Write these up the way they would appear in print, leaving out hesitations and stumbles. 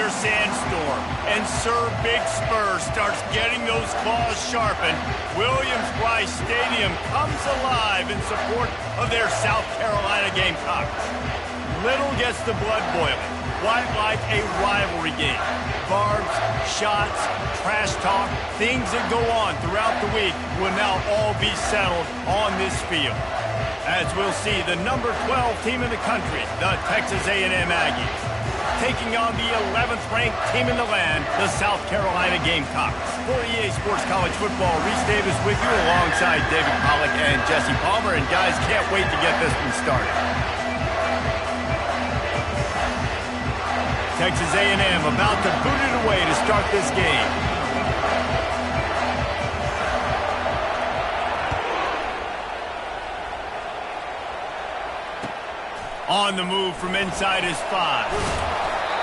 their sandstorm. And Sir Big Spur starts getting those claws sharpened. Williams-Brice Stadium comes alive in support of their South Carolina Gamecocks. Little gets the blood boiling. Quite like a rivalry game. Barbs, shots, trash talk, things that go on throughout the week will now all be settled on this field. As we'll see, the number 12 team in the country, the Texas A&M Aggies, taking on the 11th ranked team in the land, the South Carolina Gamecocks. For EA Sports College Football, Reese Davis with you alongside David Pollack and Jesse Palmer. And guys, can't wait to get this one started. Texas A&M about to boot it away to start this game. On the move from inside his 5.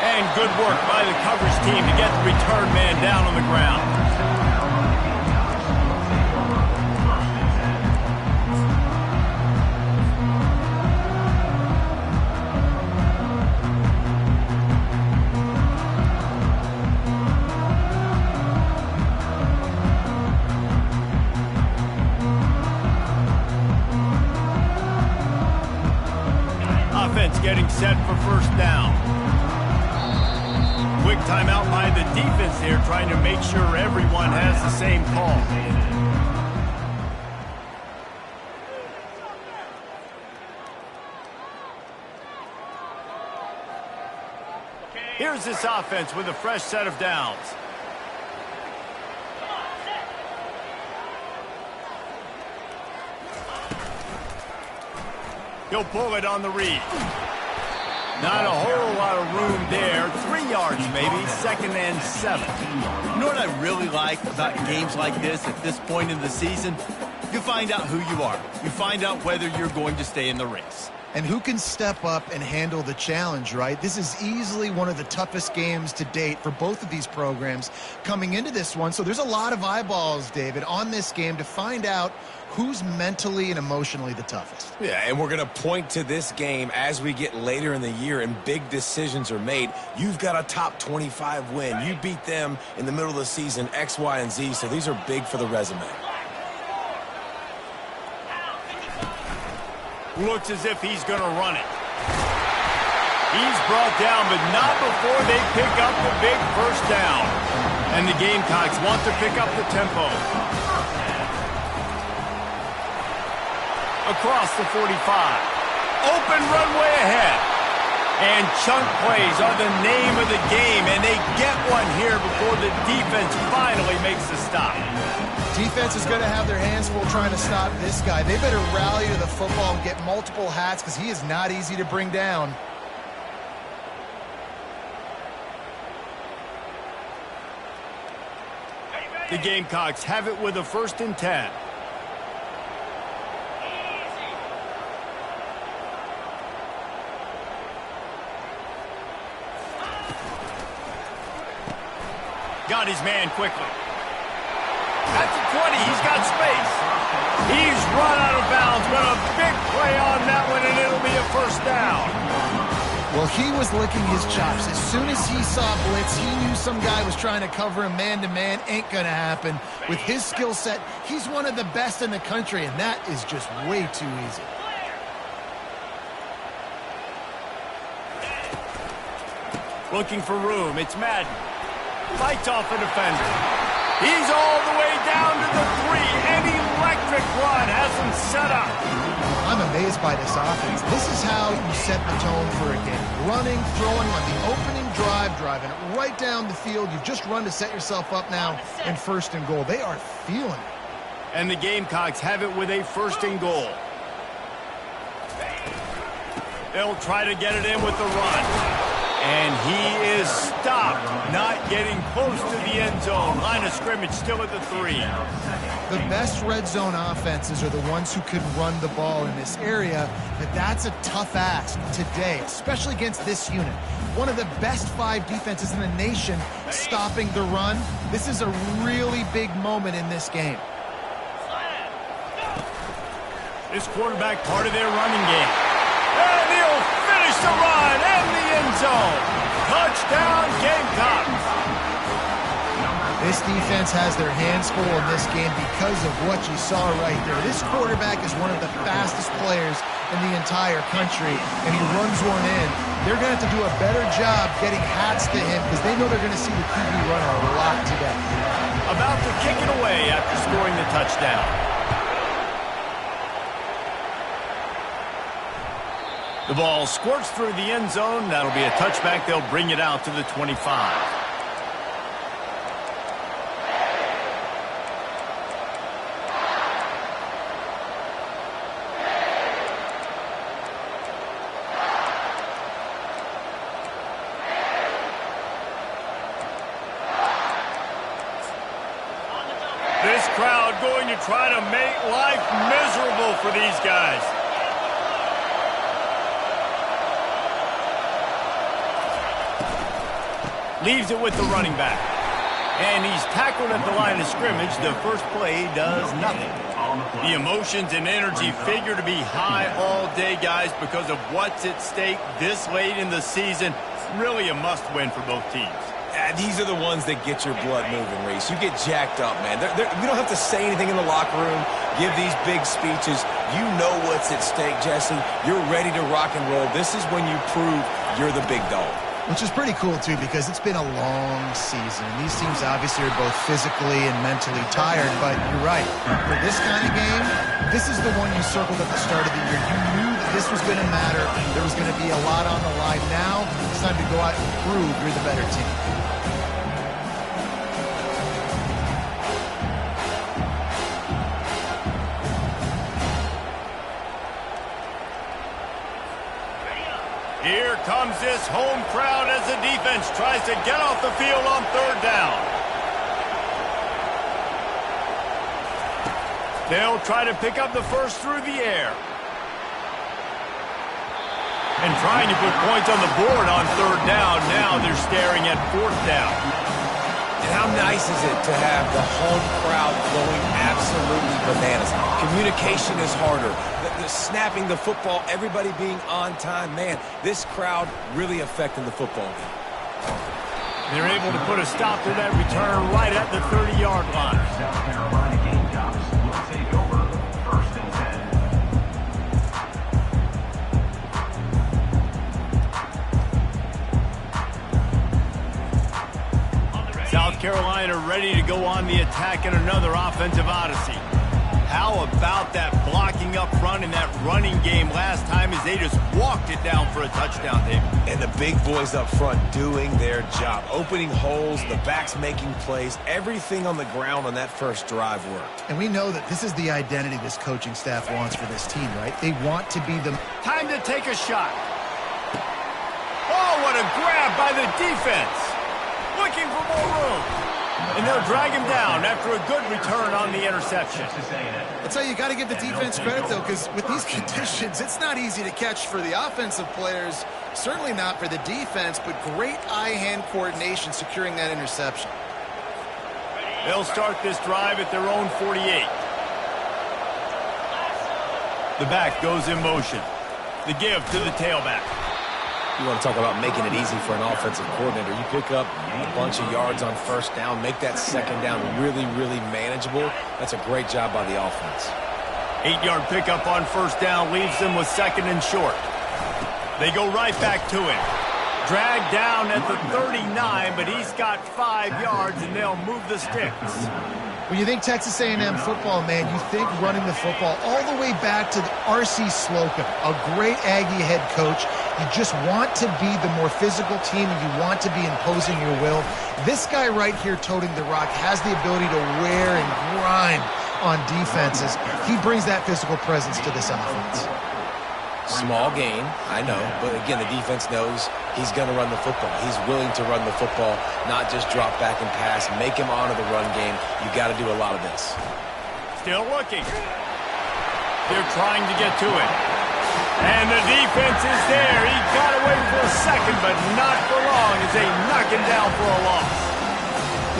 And good work by the coverage team to get the return man down on the ground. Getting set for first down. Quick timeout by the defense here, trying to make sure everyone has the same call. Here's this offense with a fresh set of downs. He'll pull it on the read. Not a whole lot of room there. 3 yards maybe, 2nd and 7. You know what I really like about games like this at this point in the season? You find out who you are. You find out whether you're going to stay in the race. And who can step up and handle the challenge, right? This is easily one of the toughest games to date for both of these programs coming into this one. So there's a lot of eyeballs, David, on this game to find out who's mentally and emotionally the toughest. Yeah, and we're going to point to this game as we get later in the year and big decisions are made. You've got a top 25 win. You beat them in the middle of the season, X, Y, and Z, so these are big for the resume. Looks as if he's going to run it. He's brought down, but not before they pick up the big first down. And the Gamecocks want to pick up the tempo. Across the 45. Open runway ahead. And chunk plays are the name of the game, and they get one here before the defense finally makes the stop. Defense is going to have their hands full trying to stop this guy. They better rally to the football and get multiple hats because he is not easy to bring down. The Gamecocks have it with a 1st and 10. Got his man quickly. At the 20, he's got space. He's run out of bounds, but a big play on that one, and it'll be a 1st down. Well, he was licking his chops. As soon as he saw blitz, he knew some guy was trying to cover him man-to-man. Ain't going to happen. With his skill set, he's one of the best in the country, and that is just way too easy. Looking for room. It's Madden. Fights off a defender. He's all the way down to the 3. An electric run has him set up. I'm amazed by this offense. This is how you set the tone for a game. Running, throwing on the opening drive, driving it right down the field. You've just run to set yourself up now in 1st and goal. They are feeling it. And the Gamecocks have it with a 1st and goal. They'll try to get it in with the run. And he is stopped, not getting close to the end zone. Line of scrimmage still at the 3. The best red zone offenses are the ones who can run the ball in this area, but that's a tough ask today, especially against this unit. One of the best 5 defenses in the nation stopping the run. This is a really big moment in this game. This quarterback part of their running game. And he'll finish the run and the end zone. Touchdown, Gamecocks! This defense has their hands full in this game because of what you saw right there. This quarterback is one of the fastest players in the entire country, and he runs one in. They're going to have to do a better job getting hats to him because they know they're going to see the QB run a lot today. About to kick it away after scoring the touchdown. The ball squirts through the end zone. That'll be a touchback. They'll bring it out to the 25. This crowd going to try to make life miserable for these guys. Leaves it with the running back. And he's tackled at the line of scrimmage. The first play does nothing. The emotions and energy figure to be high all day, guys, because of what's at stake this late in the season. Really a must-win for both teams. These are the ones that get your blood moving, Reese. You get jacked up, man. We don't have to say anything in the locker room, give these big speeches. You know what's at stake, Jesse. You're ready to rock and roll. This is when you prove you're the big dog. Which is pretty cool, too, because it's been a long season. These teams obviously are both physically and mentally tired, but you're right. For this kind of game, this is the one you circled at the start of the year. You knew that this was going to matter. There was going to be a lot on the line. Now it's time to go out and prove you're the better team. Here comes this home crowd as the defense tries to get off the field on third down. They'll try to pick up the first through the air. And trying to put points on the board on third down. Now they're staring at fourth down. And how nice is it to have the home crowd going absolutely bananas? Communication is harder. The snapping the football, everybody being on time. Man, this crowd really affecting the football game. They're able to put a stop to that return right at the 30-yard line. South Carolina Gamecocks will take over first and 10. South Carolina ready to go on the attack in another offensive odyssey. How about that blocking up front in that running game last time as they just walked it down for a touchdown, David? And the big boys up front doing their job, opening holes, the backs making plays, everything on the ground on that first drive worked. And we know that this is the identity this coaching staff wants for this team, right? They want to be the... Time to take a shot. Oh, what a grab by the defense. Looking for more room. And they'll drag him down after a good return on the interception. That's how you got to give the defense credit, though, because with these conditions, it's not easy to catch for the offensive players, certainly not for the defense, but great eye-hand coordination securing that interception. They'll start this drive at their own 48. The back goes in motion. The give to the tailback. You want to talk about making it easy for an offensive coordinator. You pick up a bunch of yards on first down, make that second down really, really manageable. That's a great job by the offense. 8-yard pickup on first down leaves them with second and short. They go right back to him. Dragged down at the 39, but he's got 5 yards, and they'll move the sticks. When you think Texas A&M football, man, you think running the football all the way back to the R.C. Slocum, a great Aggie head coach. You just want to be the more physical team, and you want to be imposing your will. This guy right here toting the rock has the ability to wear and grind on defenses. He brings that physical presence to this offense. Small gain, I know, but again, the defense knows he's going to run the football. He's willing to run the football, not just drop back and pass, make him honor the run game. You got to do a lot of this. Still looking. They're trying to get to it. And the defense is there. He got away for a second, but not for long as they knock him down for a loss.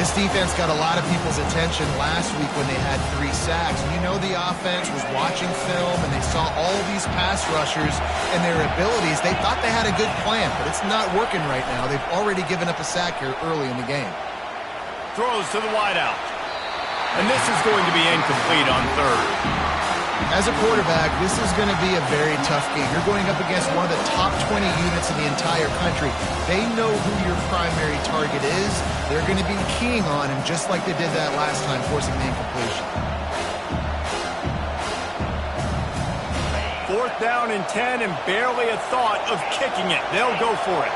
This defense got a lot of people's attention last week when they had 3 sacks. You know the offense was watching film, and they saw all these pass rushers and their abilities. They thought they had a good plan, but it's not working right now. They've already given up a sack here early in the game. Throws to the wideout. And this is going to be incomplete on third. As a quarterback, this is going to be a very tough game. You're going up against one of the top 20 units in the entire country. They know who your primary target is. They're going to be keying on him just like they did that last time, forcing the incompletion. 4th down and 10 and barely a thought of kicking it. They'll go for it.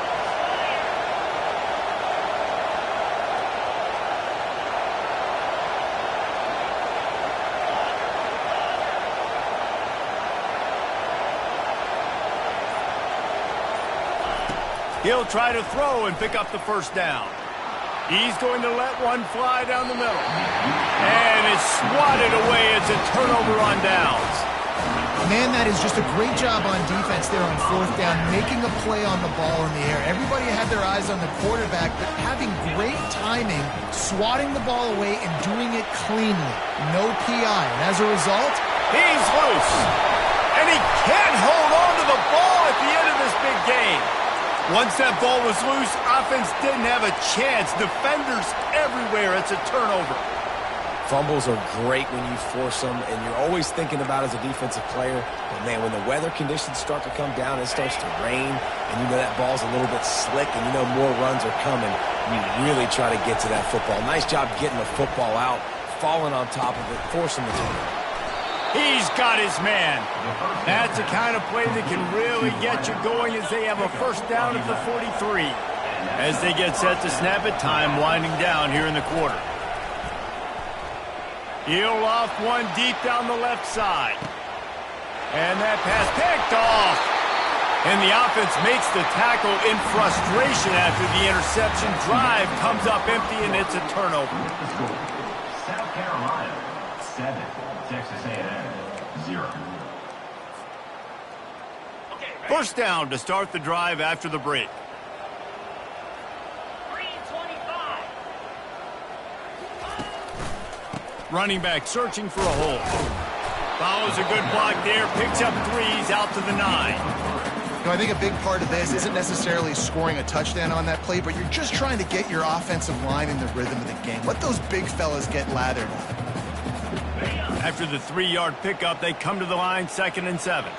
He'll try to throw and pick up the first down. He's going to let one fly down the middle. And it's swatted away. It's a turnover on downs. Man, that is just a great job on defense there on 4th down, making a play on the ball in the air. Everybody had their eyes on the quarterback, but having great timing, swatting the ball away and doing it cleanly. No PI. And as a result, he's loose. And he can't hold on to the ball at the end of this big game. Once that ball was loose, offense didn't have a chance. Defenders everywhere. It's a turnover. Fumbles are great when you force them, and you're always thinking about it as a defensive player. But, man, when the weather conditions start to come down, it starts to rain, and you know that ball's a little bit slick, and you know more runs are coming. You really try to get to that football. Nice job getting the football out, falling on top of it, forcing the turnover. He's got his man. That's the kind of play that can really get you going as they have a first down at the 43. As they get set to snap it, time winding down here in the quarter. He'll off one deep down the left side. And that pass picked off. And the offense makes the tackle in frustration after the interception. Drive comes up empty, and it's a turnover. South Carolina, 7. Texas A&M, 0. First down to start the drive after the break. 3:25. Running back searching for a hole. Follows a good block there, picks up 3s out to the 9. You know, I think a big part of this isn't necessarily scoring a touchdown on that play, but you're just trying to get your offensive line in the rhythm of the game. Let those big fellas get lathered. After the 3-yard pickup, they come to the line, 2nd and 7.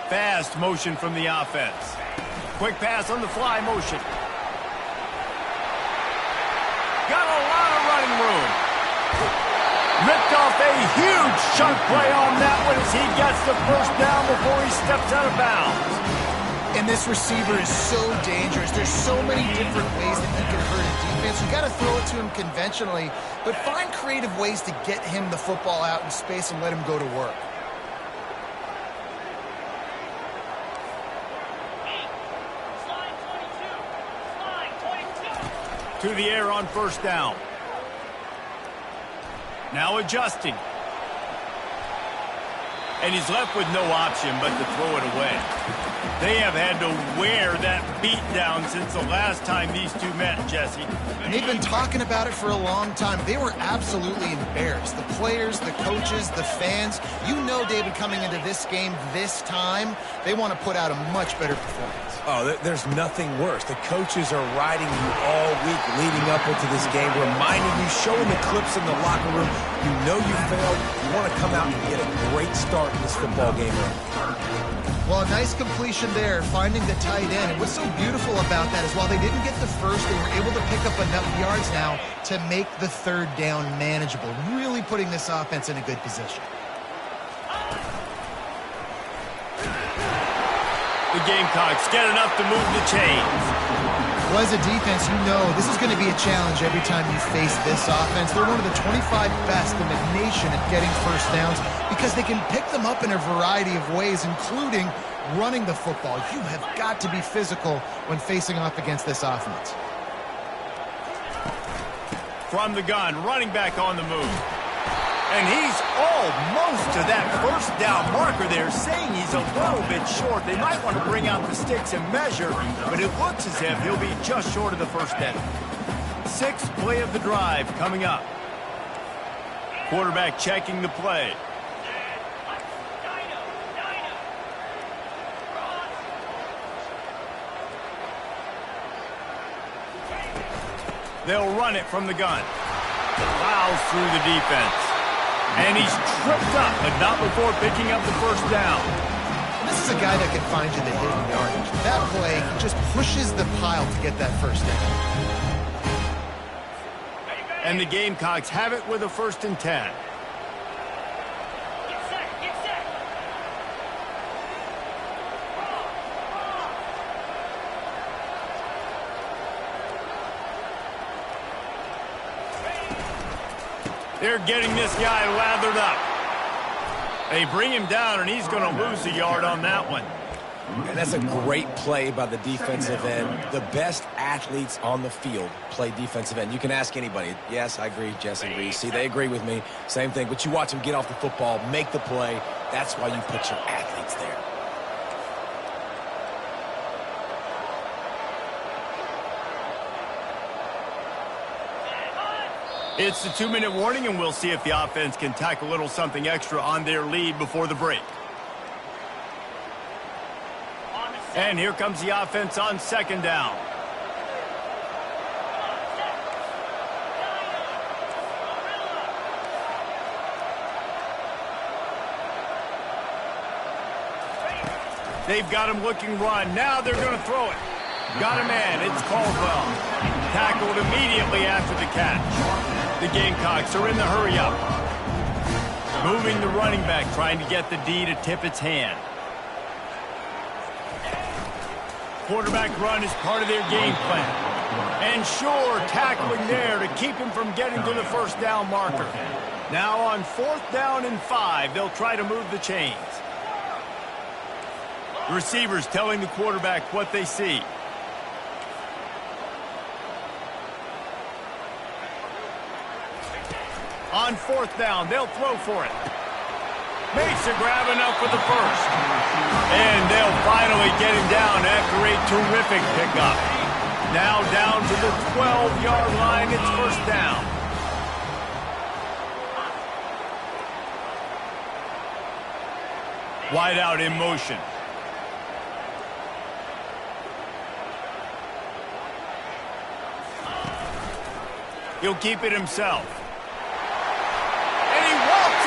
Fast motion from the offense. Quick pass on the fly motion. Got a lot of running room. Ripped off a huge chunk play on that one as he gets the first down before he steps out of bounds. And this receiver is so dangerous. There's so many different ways that he can hurt a defense. You got to throw it to him conventionally, but find creative ways to get him the football out in space and let him go to work. To the air on first down. Now adjusting. And he's left with no option but to throw it away. They have had to wear that beat down since the last time these two met, Jesse. And they've been talking about it for a long time. They were absolutely embarrassed. The players, the coaches, the fans. You know, David, coming into this game this time, they want to put out a much better performance. Oh, there's nothing worse. The coaches are riding you all week leading up into this game, reminding you, showing the clips in the locker room. You know you failed. You want to come out and get a great start in this football game. Well, a nice completion there, finding the tight end. And what's so beautiful about that is while they didn't get the first, they were able to pick up enough yards now to make the 3rd down manageable, really putting this offense in a good position. The Gamecocks get enough to move the chains. Well, as a defense, you know this is going to be a challenge every time you face this offense. They're one of the 25 best in the nation at getting first downs because they can pick them up in a variety of ways, including running the football. You have got to be physical when facing off against this offense. From the gun, running back on the move. And he's almost to that first down marker there, saying he's a little bit short. They might want to bring out the sticks and measure, but it looks as if he'll be just short of the first down. Sixth play of the drive coming up. Quarterback checking the play. They'll run it from the gun. Plows through the defense. And he's tripped up, but not before picking up the first down. This is a guy that can find you the hidden yardage. That play, he just pushes the pile to get that first down. And the Gamecocks have it with a 1st and 10. They're getting this guy lathered up. They bring him down, and he's going to lose a yard on that one. And that's a great play by the defensive end. The best athletes on the field play defensive end. You can ask anybody. Yes, I agree, Jesse Reese. See, they agree with me. Same thing. But you watch them get off the football, make the play. That's why you put your athletes there. It's the 2-minute warning, and we'll see if the offense can tack a little something extra on their lead before the break. And here comes the offense on 2nd down. They've got him looking run. Now they're going to throw it. Got a man. It's Caldwell. Tackled immediately after the catch. The Gamecocks are in the hurry-up. Moving the running back, trying to get the D to tip its hand. Quarterback run is part of their game plan. And sure, tackling there to keep him from getting to the 1st down marker. Now on 4th down and 5, they'll try to move the chains. The receivers telling the quarterback what they see. On 4th down, they'll throw for it. Makes a grab enough for the first. And they'll finally get him down after a terrific pickup. Now down to the 12-yard line, it's 1st down. Wide out in motion. He'll keep it himself.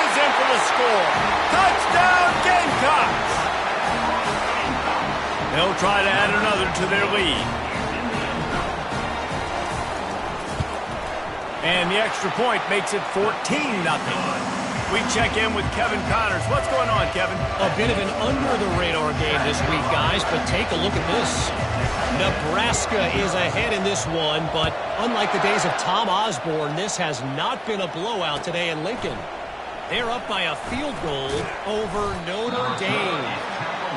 In for the score. Touchdown, Gamecocks! They'll try to add another to their lead. And the extra point makes it 14-0. We check in with Kevin Connors. What's going on, Kevin? A bit of an under-the-radar game this week, guys, but take a look at this. Nebraska is ahead in this one, but unlike the days of Tom Osborne, this has not been a blowout today in Lincoln. They're up by a field goal over Notre Dame.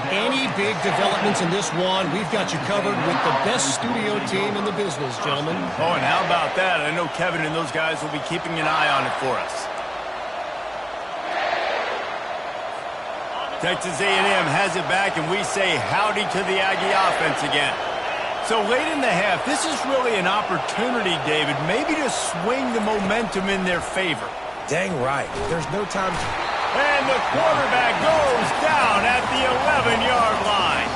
Any big developments in this one, we've got you covered with the best studio team in the business, gentlemen. Oh, and how about that? I know Kevin and those guys will be keeping an eye on it for us. Texas A&M has it back, and we say howdy to the Aggie offense again. So late in the half, this is really an opportunity, David, maybe to swing the momentum in their favor. Dang right. There's no time to... And the quarterback goes down at the 11-yard line.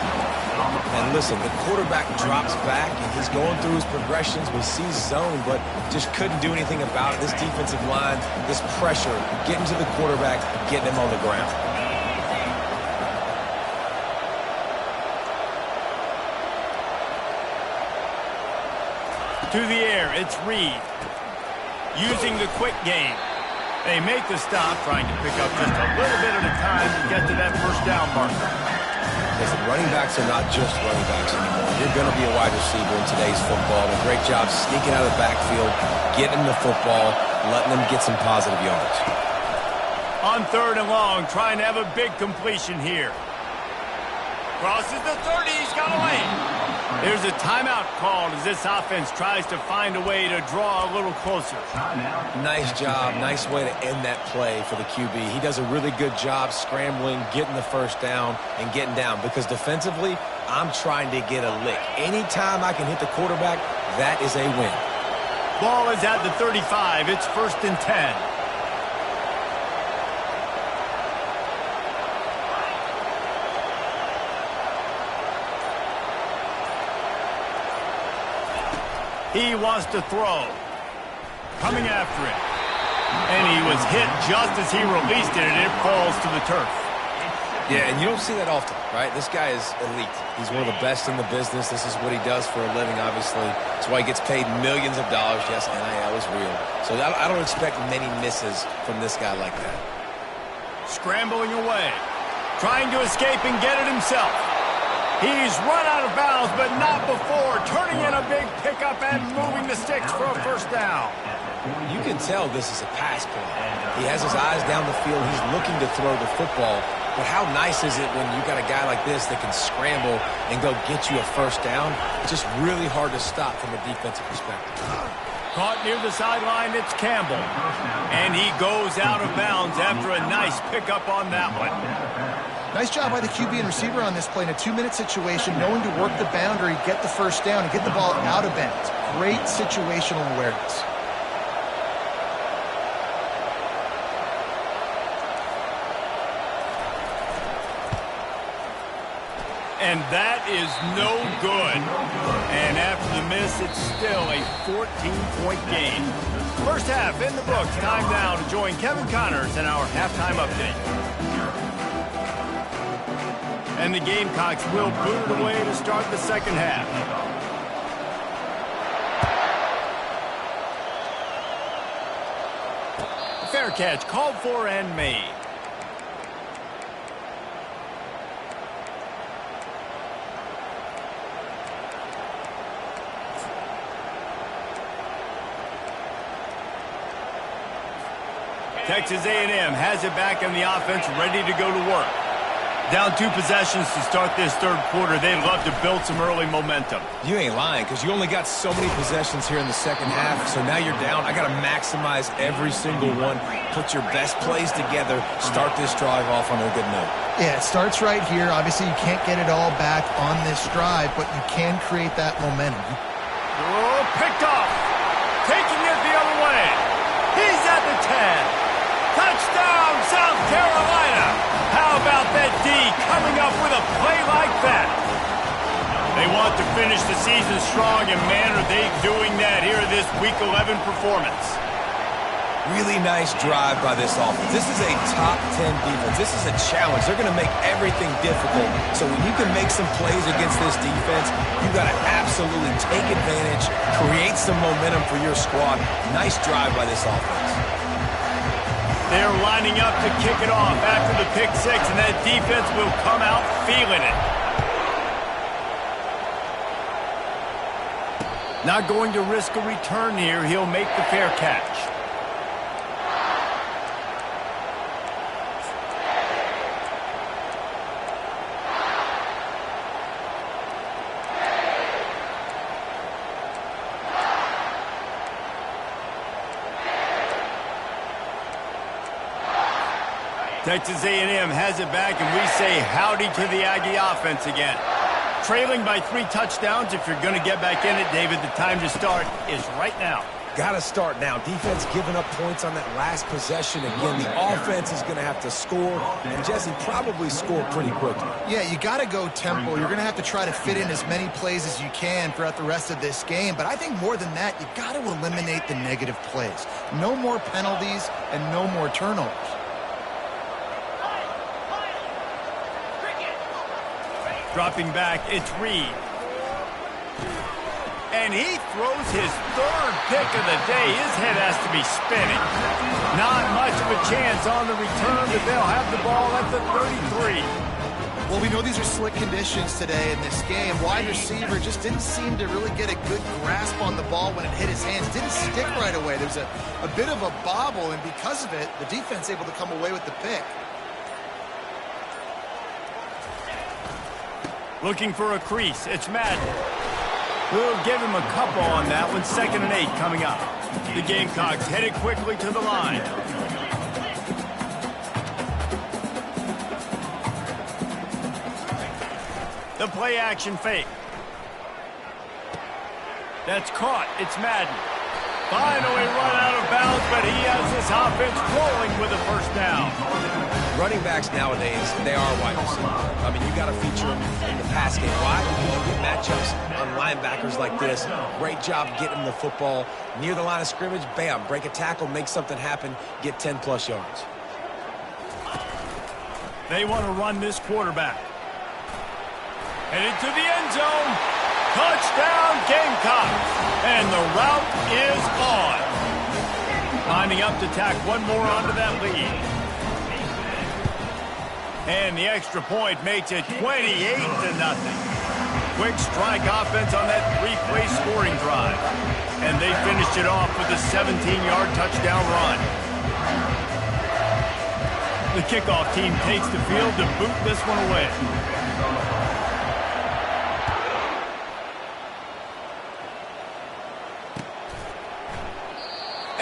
And listen, the quarterback drops back, and he's going through his progressions. We see zone, but just couldn't do anything about it. This defensive line, this pressure, getting to the quarterback, getting him on the ground. To the air, it's Reed. Using the quick game. They make the stop, trying to pick up just a little bit at a time to get to that 1st down marker. Listen, running backs are not just running backs anymore. You're going to be a wide receiver in today's football. A great job sneaking out of the backfield, getting the football, letting them get some positive yards. On 3rd and long, trying to have a big completion here. Crosses the 30, he's got a lane. There's a timeout called as this offense tries to find a way to draw a little closer. Nice job. Nice way to end that play for the QB. He does a really good job scrambling, getting the 1st down, and getting down. Because defensively, I'm trying to get a lick. Anytime I can hit the quarterback, that is a win. Ball is at the 35. It's 1st and 10. He wants to throw. Coming after it. And he was hit just as he released it, and it falls to the turf. Yeah, and you don't see that often, right? This guy is elite. He's one of the best in the business. This is what he does for a living, obviously. That's why he gets paid millions of dollars. Yes, NIL is real. So I don't expect many misses from this guy like that. Scrambling away. Trying to escape and get it himself. He's run out of bounds, but not before. Turning in a big pickup and moving the sticks for a 1st down. You can tell this is a pass play. He has his eyes down the field. He's looking to throw the football. But how nice is it when you got a guy like this that can scramble and go get you a 1st down? It's just really hard to stop from a defensive perspective. Caught near the sideline, it's Campbell. And he goes out of bounds after a nice pickup on that one. Nice job by the QB and receiver on this play in a 2-minute situation, knowing to work the boundary, get the 1st down, and get the ball out of bounds. Great situational awareness. And that is no good. And after the miss, it's still a 14-point game. 1st half in the books. Time now to join Kevin Connors in our halftime update. And the Gamecocks will boot it away to start the 2nd half. Fair catch called for and made. Texas A&M has it back in the offense, ready to go to work. Down 2 possessions to start this 3rd quarter. They'd love to build some early momentum. You ain't lying, because you only got so many possessions here in the 2nd half, so now you're down. I got to maximize every single one. Put your best plays together. Start this drive off on a good note. Yeah, it starts right here. Obviously, you can't get it all back on this drive, but you can create that momentum. Oh, picked off. Taking it the other way. He's at the 10. Touchdown, South Carolina! How about that D coming up with a play like that? They want to finish the season strong, and man, are they doing that here in this Week 11 performance. Really nice drive by this offense. This is a top 10 defense. This is a challenge. They're going to make everything difficult. So when you can make some plays against this defense, you got to absolutely take advantage, create some momentum for your squad. Nice drive by this offense. They're lining up to kick it off after the pick 6, and that defense will come out feeling it. Not going to risk a return here. He'll make the fair catch. Texas A&M has it back, and we say howdy to the Aggie offense again. Trailing by 3 touchdowns. If you're going to get back in it, David, the time to start is right now. Got to start now. Defense giving up points on that last possession. Again, the offense is going to have to score, and Jesse probably score pretty quickly. Yeah, you got to go tempo. You're going to have to try to fit in as many plays as you can throughout the rest of this game. But I think more than that, you got to eliminate the negative plays. No more penalties and no more turnovers. Dropping back, it's Reed. And he throws his 3rd pick of the day. His head has to be spinning. Not much of a chance on the return, but they'll have the ball at the 33. Well, we know these are slick conditions today in this game. Wide receiver just didn't seem to really get a good grasp on the ball when it hit his hands. Didn't stick right away. There was a bit of a bobble, and because of it, the defense able to come away with the pick. Looking for a crease. It's Madden. We'll give him a couple on that one. 2nd and 8 coming up. The Gamecocks headed quickly to the line. The play action fake. That's caught. It's Madden. Finally run out of bounds, but he has this offense rolling with a first down. Running backs nowadays, they are wide receivers. I mean, you got to feature them in the pass game. Why? Because you get matchups on linebackers like this. Great job getting them the football near the line of scrimmage. Bam, break a tackle, make something happen, get 10-plus yards. They want to run this quarterback. Headed to the end zone. Touchdown, Gamecocks. And the route is on. Lining up to tack one more onto that lead. And the extra point makes it 28-0. Quick strike offense on that three-play scoring drive. And they finished it off with a 17-yard touchdown run. The kickoff team takes the field to boot this one away.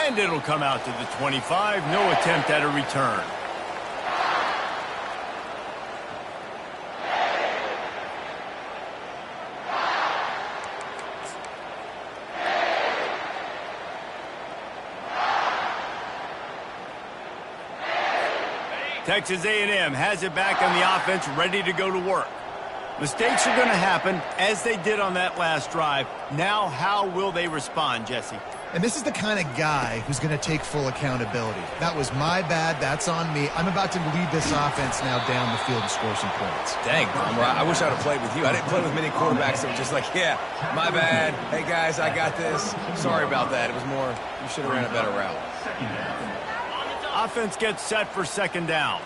And it'll come out to the 25. No attempt at a return. Texas A&M has it back on the offense, ready to go to work. Mistakes are going to happen, as they did on that last drive. Now, how will they respond, Jesse? And this is the kind of guy who's going to take full accountability. That was my bad. That's on me. I'm about to lead this offense now down the field and score some points. Dang, I wish I would have played with you. I didn't play with many quarterbacks that were just like, yeah, my bad. Hey, guys, I got this. Sorry about that. It was more, you should have ran a better route. Offense gets set for second down.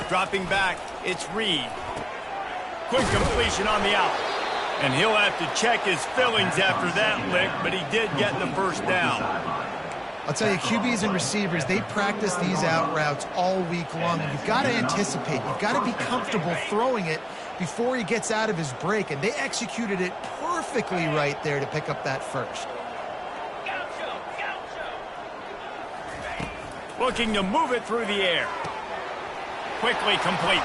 Dropping back, it's Reed. Quick completion on the out. And he'll have to check his fillings after that lick, but he did get the first down. I'll tell you, QBs and receivers, they practice these out routes all week long. And you've got to anticipate. You've got to be comfortable throwing it before he gets out of his break. And they executed it perfectly right there to pick up that first. Looking to move it through the air. Quickly complete.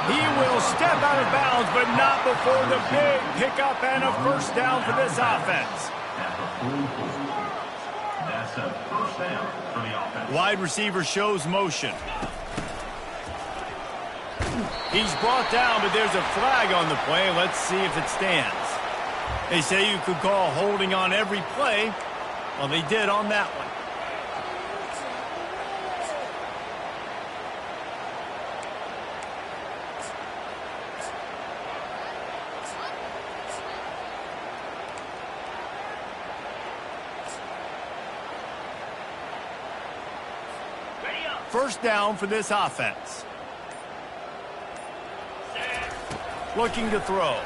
He will step out of bounds, but not before the big pickup and a first down for this offense. That's a first down for the offense. Wide receiver shows motion. He's brought down, but there's a flag on the play. Let's see if it stands. They say you could call holding on every play. Well, they did on that one. First down for this offense. Looking to throw.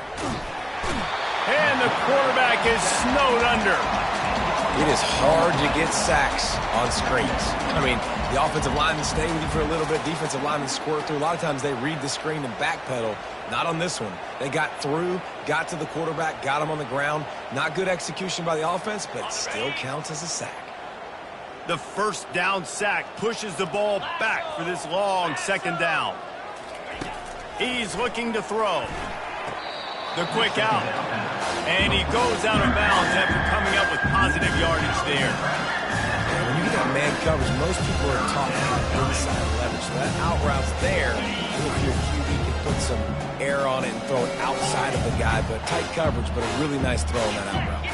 And the quarterback is snowed under. It is hard to get sacks on screens. I mean, the offensive linemen stay with you for a little bit. Defensive linemen squirt through. A lot of times they read the screen and backpedal. Not on this one. They got through, got to the quarterback, got him on the ground. Not good execution by the offense, but still counts as a sack. The first down sack pushes the ball back for this long second down. He's looking to throw. The quick out. And he goes out of bounds after coming up with positive yardage there. When you get man coverage, most people are talking about inside leverage. So that out route's there. If your QB can put some air on it and throw it outside of the guy, but tight coverage, but a really nice throw on that out route.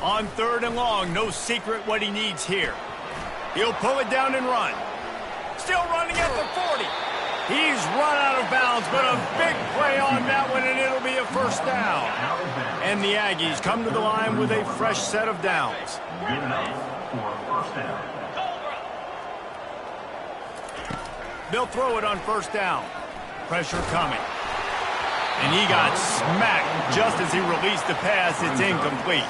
On third and long, no secret what he needs here. He'll pull it down and run. Still running at the 40. He's run out of bounds, but a big play on that one, and it'll be a first down. And the Aggies come to the line with a fresh set of downs. Good enough for a first down. They'll throw it on first down. Pressure coming. And he got smacked just as he released the pass. It's incomplete.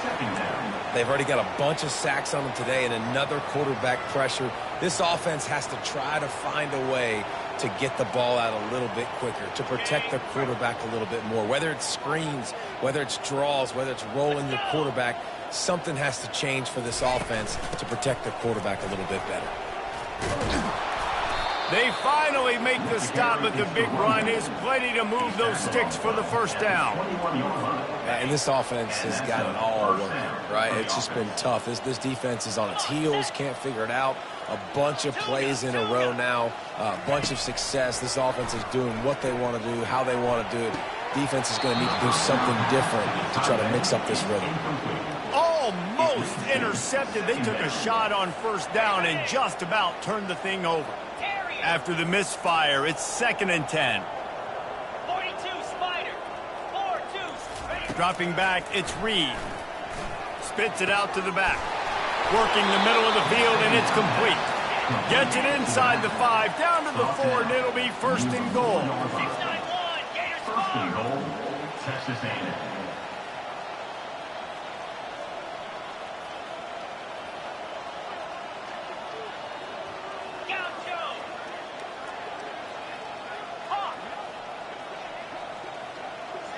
They've already got a bunch of sacks on them today and another quarterback pressure. This offense has to try to find a way to get the ball out a little bit quicker, to protect the quarterback a little bit more. Whether it's screens, whether it's draws, whether it's rolling your quarterback, something has to change for this offense to protect the quarterback a little bit better. They finally make the stop, but the big run is plenty to move those sticks for the first down. And this offense has got it all working, right? It's just been tough. This defense is on its heels, can't figure it out. A bunch of plays in a row now, a bunch of success. This offense is doing what they want to do, how they want to do it. Defense is going to need to do something different to try to mix up this rhythm. Almost intercepted. They took a shot on first down and just about turned the thing over. After the misfire, it's 2nd and 10. 42 Spider. 4-2. Dropping back, it's Reed. Spits it out to the back. Working the middle of the field, and it's complete. Gets it inside the 5, down to the 4, and it'll be 1st and goal. 691. Gators First and ball. goal, Texas A&M. Gaucho. Hawk.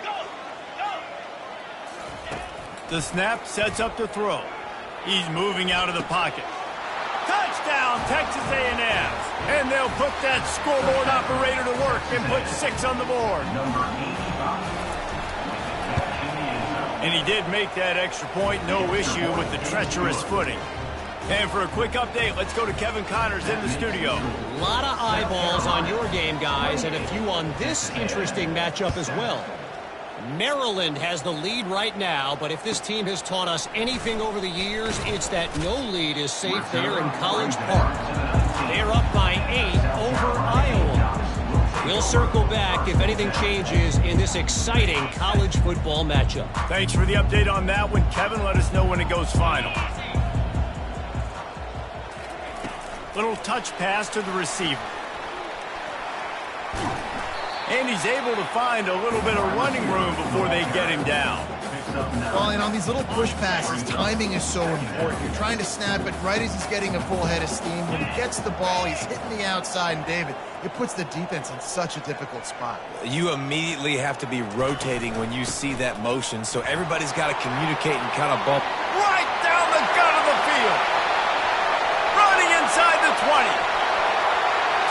Go. The snap sets up the throw. He's moving out of the pocket. Touchdown, Texas A&M. And they'll put that scoreboard operator to work and put 6 on the board. Number 85. And he did make that extra point, no issue with the treacherous footing. And for a quick update, let's go to Kevin Connors in the studio. A lot of eyeballs on your game, guys, and a few on this interesting matchup as well. Maryland has the lead right now, but if this team has taught us anything over the years, it's that no lead is safe there in College Park. They're up by 8 over Iowa. We'll circle back if anything changes in this exciting college football matchup. Thanks for the update on that one, Kevin. Let us know when it goes final. Little touch pass to the receiver. And he's able to find a little bit of running room before they get him down. Well, and on these little push passes, timing is so important. You're trying to snap it right as he's getting a full head of steam. When he gets the ball, he's hitting the outside, and David, it puts the defense in such a difficult spot. You immediately have to be rotating when you see that motion, so everybody's got to communicate and kind of bump. Right down the gut of the field. Running inside the 20.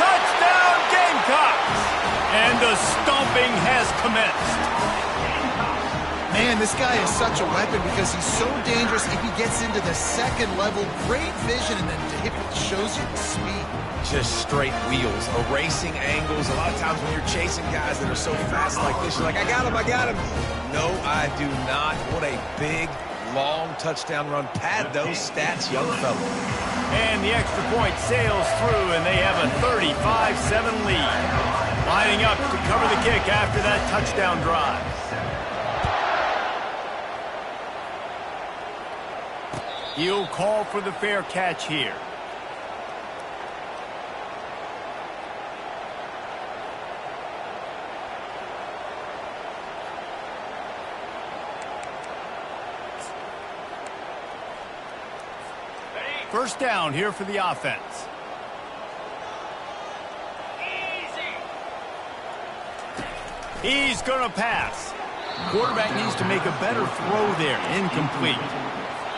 Touchdown, Gamecocks. And the stomping has commenced. Man, this guy is such a weapon because he's so dangerous if he gets into the second level. Great vision, and then it shows you the speed. Just straight wheels, erasing angles. A lot of times when you're chasing guys that are so fast like this, you're like, I got him, I got him. No, I do not. What a big, long touchdown run. Pad those stats, young fella. And the extra point sails through, and they have a 35-7 lead. Lining up to cover the kick after that touchdown drive. He'll call for the fair catch here. First down here for the offense. He's going to pass. Quarterback needs to make a better throw there. Incomplete.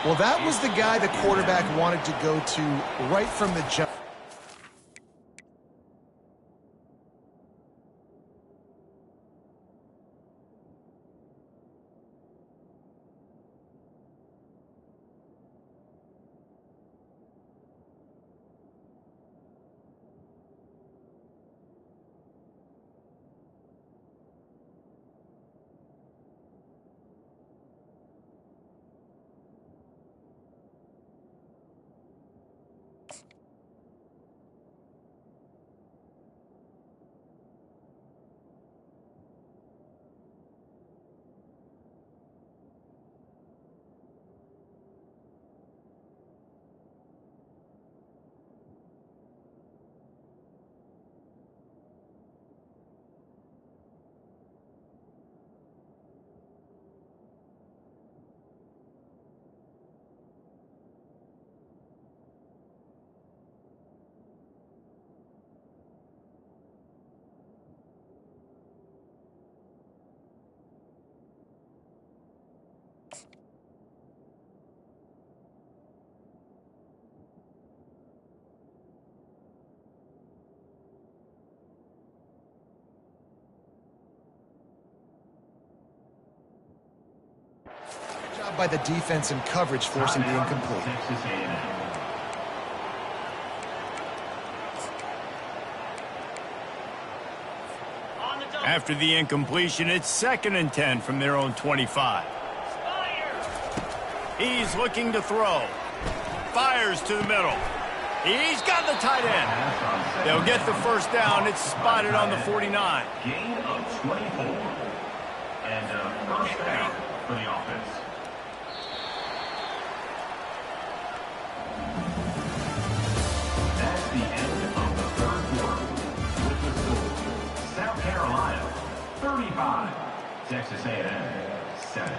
Well, that was the guy the quarterback wanted to go to right from the jump. job by the defense and coverage, forcing the incomplete. Texas A&M. On the double. After the incompletion, it's 2nd and 10 from their own 25. Spider. He's looking to throw. Fires to the middle. He's got the tight end. They'll get the first down. It's spotted on the 49. Gain of 24. And first down for the offense. That's the end of the third quarter. With the score, South Carolina 35, Texas A&M 7.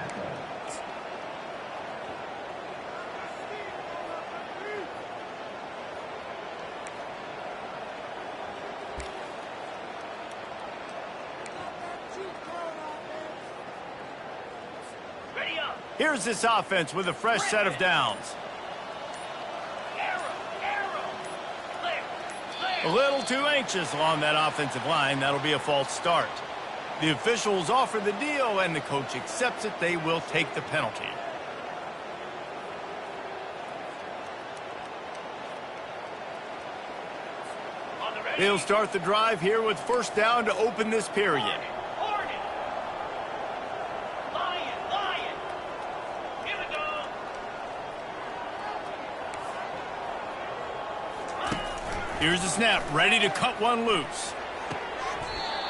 Ready up. Here's this offense with a fresh set of downs. Arrow. Arrow. Clear. A Clear. little too anxious along that offensive line. That'll be a false start. The officials offer the deal, and the coach accepts it. They will take the penalty. On the ready. They'll start the drive here with first down to open this period. Hornet. Lion. Lion. Here we go. Here's the snap, ready to cut one loose.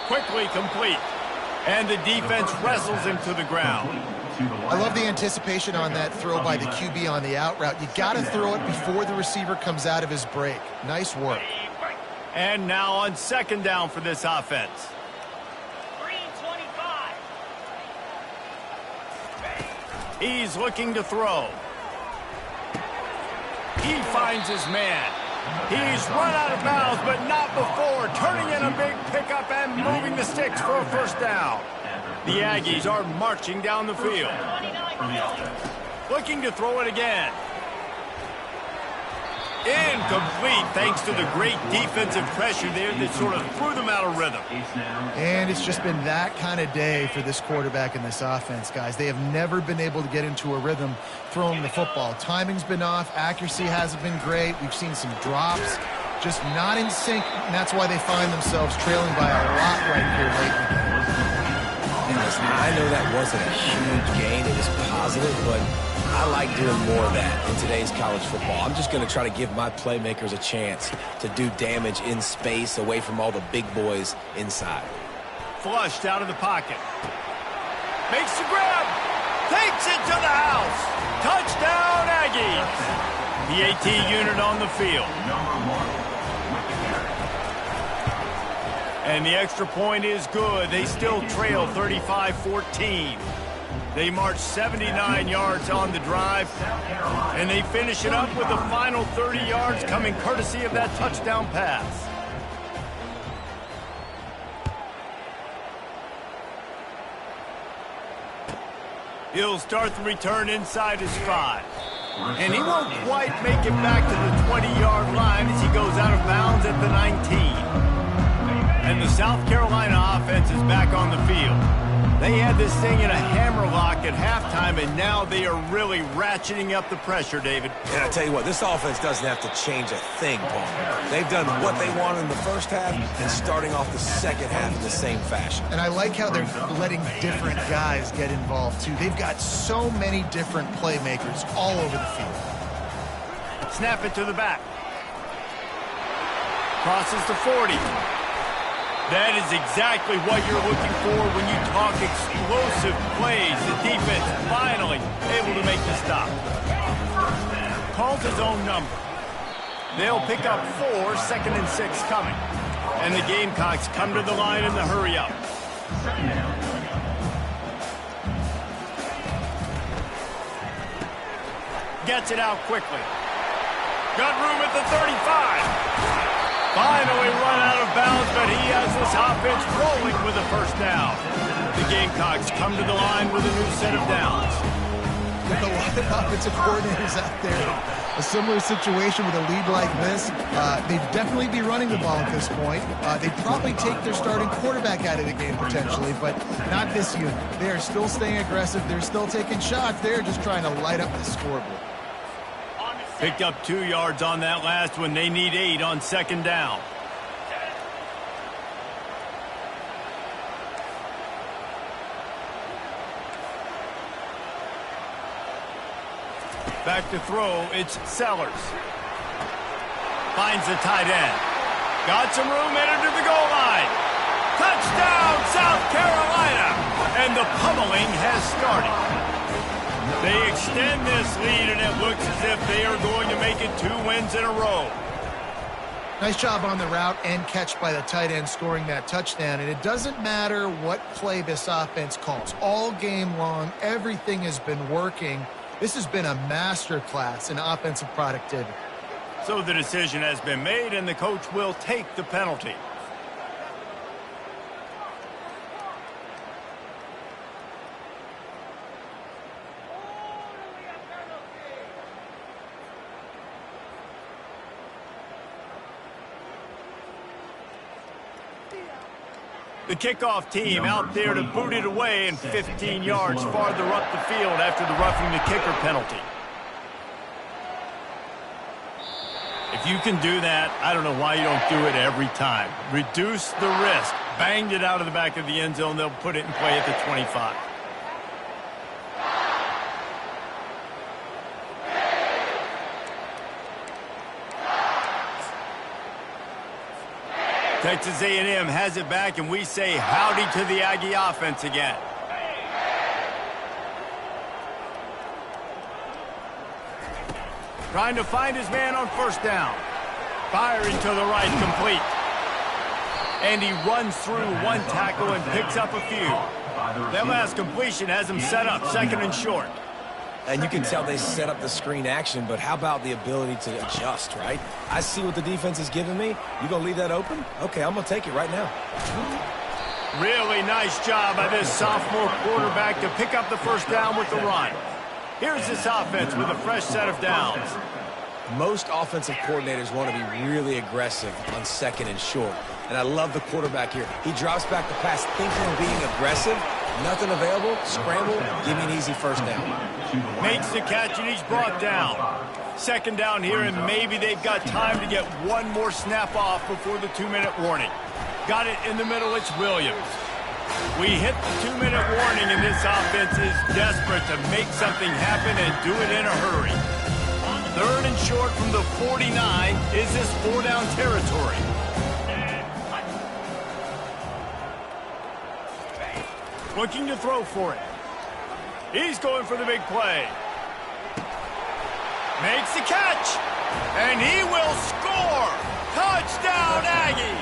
Quickly complete. And the defense wrestles him to the ground. I love the anticipation on that throw by the QB on the out route. You got to throw it before the receiver comes out of his break. Nice work. Ready, break. And now on 2nd down for this offense. Green 25. Ready. He's looking to throw. He finds his man. He's run out of bounds, but not before turning in a big pickup and moving the sticks for a first down. The Aggies are marching down the field. 29 For the million. offense. Looking to throw it again. Incomplete thanks to the great defensive pressure there that sort of threw them out of rhythm. And it's just been that kind of day for this quarterback and this offense, guys. They have never been able to get into a rhythm throwing the football. Timing's been off. Accuracy hasn't been great. We've seen some drops, just not in sync, and that's why they find themselves trailing by a lot right here late in the game. And listen, I know that wasn't a huge gain. It was positive, but I like doing more of that in today's college football. I'm just going to try to give my playmakers a chance to do damage in space away from all the big boys inside. Flushed out of the pocket. Makes the grab. Takes it to the house. Touchdown, Aggies. The AT unit on the field. Number 1 with the carry. And the extra point is good. They still trail 35-14. They march 79 yards on the drive, and they finish it up with the final 30 yards coming courtesy of that touchdown pass. He'll start the return inside his 5. And he won't quite make it back to the 20-yard line as he goes out of bounds at the 19. And the South Carolina offense is back on the field. They had this thing in a hammerlock at halftime, and now they are really ratcheting up the pressure, David. And I tell you what, this offense doesn't have to change a thing, Paul. They've done what they wanted in the first half and starting off the second half in the same fashion. And I like how they're letting different guys get involved, too. They've got so many different playmakers all over the field. Snap it to the back. Crosses the 40. That is exactly what you're looking for when you talk explosive plays. The defense finally able to make the stop. Calls his own number. They'll pick up 4, 2nd and 6 coming. And the Gamecocks come to the line in the hurry up. Gets it out quickly. Got room at the 35. Finally run out of bounds, but he has this offense rolling with a first down. The Gamecocks come to the line with a new set of downs. There are a lot of offensive coordinators out there. A similar situation with a lead like this, they'd definitely be running the ball at this point. They'd probably take their starting quarterback out of the game potentially, but not this unit. They are still staying aggressive. They're still taking shots. They're just trying to light up the scoreboard. Picked up 2 yards on that last one. They need 8 on second down. Back to throw, it's Sellers. Finds the tight end. Got some room headed to the goal line. Touchdown, South Carolina! And the pummeling has started. They extend this lead, and it looks as if they are going to make it 2 wins in a row. Nice job on the route and catch by the tight end scoring that touchdown. And it doesn't matter what play this offense calls. All game long, everything has been working. This has been a masterclass in offensive productivity. So the decision has been made, and the coach will take the penalty. The kickoff team out there to boot it away and 15 yards farther up the field after the roughing the kicker penalty. If you can do that, I don't know why you don't do it every time. Reduce the risk. Banged it out of the back of the end zone. They'll put it in play at the 25. Texas A&M has it back, and we say howdy to the Aggie offense again. Trying to find his man on first down. Firing to the right, complete. And he runs through one tackle and picks up a few. That last completion has him set up, second and short. And you can tell they set up the screen action, but how about the ability to adjust, right? I see what the defense is giving me. You gonna leave that open? Okay, I'm gonna take it right now. Really nice job by this sophomore quarterback to pick up the first down with the run. Here's this offense with a fresh set of downs. Most offensive coordinators want to be really aggressive on second and short. And I love the quarterback here. He drops back the pass thinking of being aggressive. Nothing available, scramble, give me an easy first down. Makes the catch, and he's brought down. Second down here, and maybe they've got time to get one more snap off before the 2-minute warning. Got it in the middle, it's Williams. We hit the 2-minute warning, and this offense is desperate to make something happen and do it in a hurry. Third and short from the 49. Is this 4-down territory? Looking to throw for it. He's going for the big play. Makes the catch. And he will score. Touchdown, Aggie.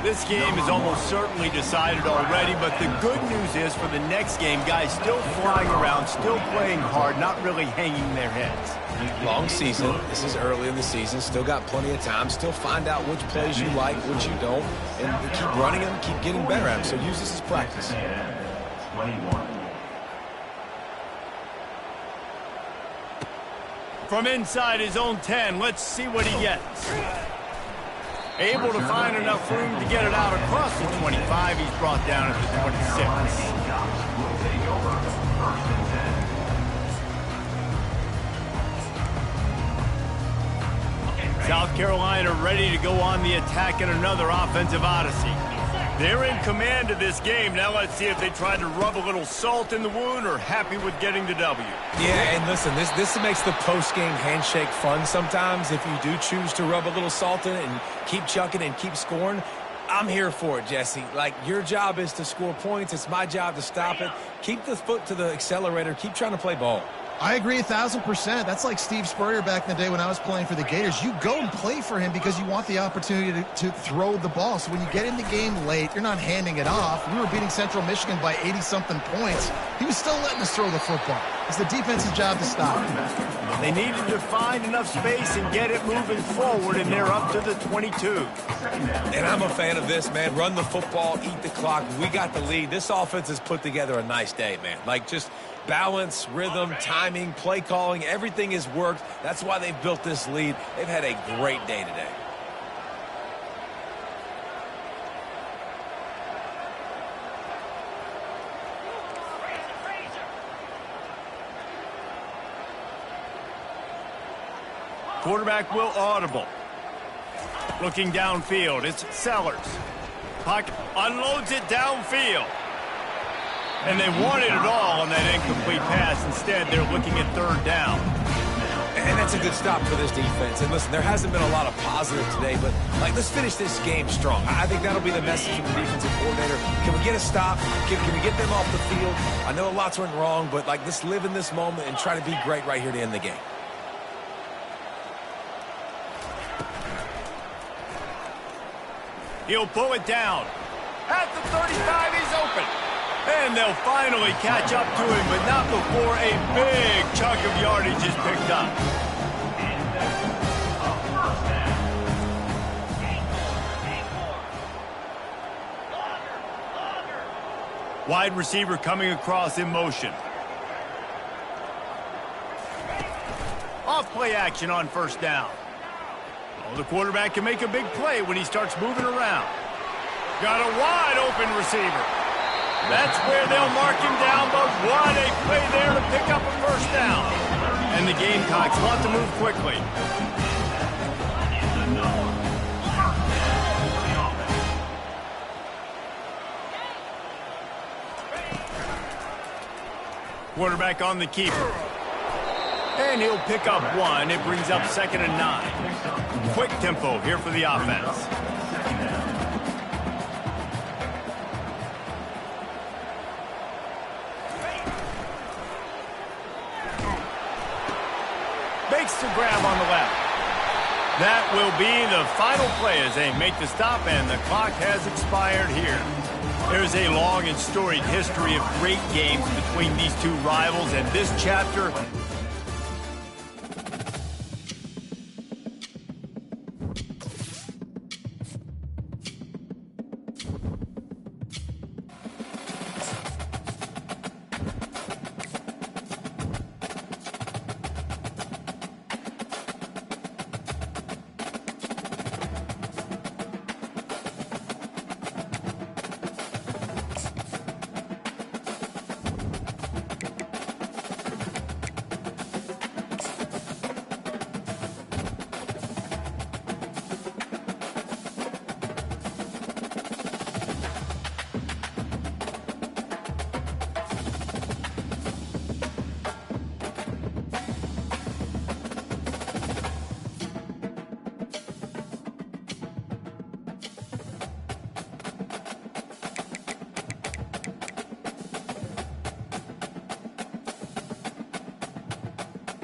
This game is almost certainly decided already, but the good news is for the next game, guys still flying around, still playing hard, not really hanging their heads. Long season. This is early in the season. Still got plenty of time. Still find out which plays you like, which you don't, and keep running them, keep getting better at them. So use this as practice. 21. From inside his own 10, let's see what he gets. Able to find enough room to get it out across the 25. He's brought down at the 26. South Carolina ready to go on the attack in another offensive odyssey. They're in command of this game. Now let's see if they try to rub a little salt in the wound or happy with getting the W. Yeah, and listen, this makes the post-game handshake fun sometimes. If you do choose to rub a little salt in it and keep chucking and keep scoring, I'm here for it, Jesse. Like, your job is to score points. It's my job to stop it. Keep the foot to the accelerator. Keep trying to play ball. I agree 1,000%. That's like Steve Spurrier back in the day when I was playing for the Gators. You go and play for him because you want the opportunity to throw the ball. So when you get in the game late, you're not handing it off. We were beating Central Michigan by 80-something points. He was still letting us throw the football. It's the defense's job to stop. They needed to find enough space and get it moving forward, and they're up to the 22. And I'm a fan of this, man. Run the football, eat the clock. We got the lead. This offense has put together a nice day, man. Like, just Balance, rhythm, timing, play calling, everything has worked. That's why they've built this lead. They've had a great day today. Quarterback will audible. Looking downfield, it's Sellers. Puck unloads it downfield. And they wanted it all on that incomplete pass. Instead, they're looking at third down. And that's a good stop for this defense. And listen, there hasn't been a lot of positive today, but let's finish this game strong. I think that'll be the message from the defensive coordinator. Can we get a stop? Can we get them off the field? I know lots went wrong, but let's live in this moment and try to be great right here to end the game. He'll pull it down. At the 35, he's open. And they'll finally catch up to him, but not before a big chunk of yardage is picked up. Wide receiver coming across in motion. Off play action on first down. Oh, the quarterback can make a big play when he starts moving around. Got a wide open receiver. That's where they'll mark him down, but what a play there to pick up a first down. And the Gamecocks want to move quickly. Quarterback on the keeper. And he'll pick up one. It brings up 2nd and 9. Quick tempo here for the offense. Makes the grab on the left. That will be the final play as they make the stop, and the clock has expired here. There's a long and storied history of great games between these two rivals, and this chapter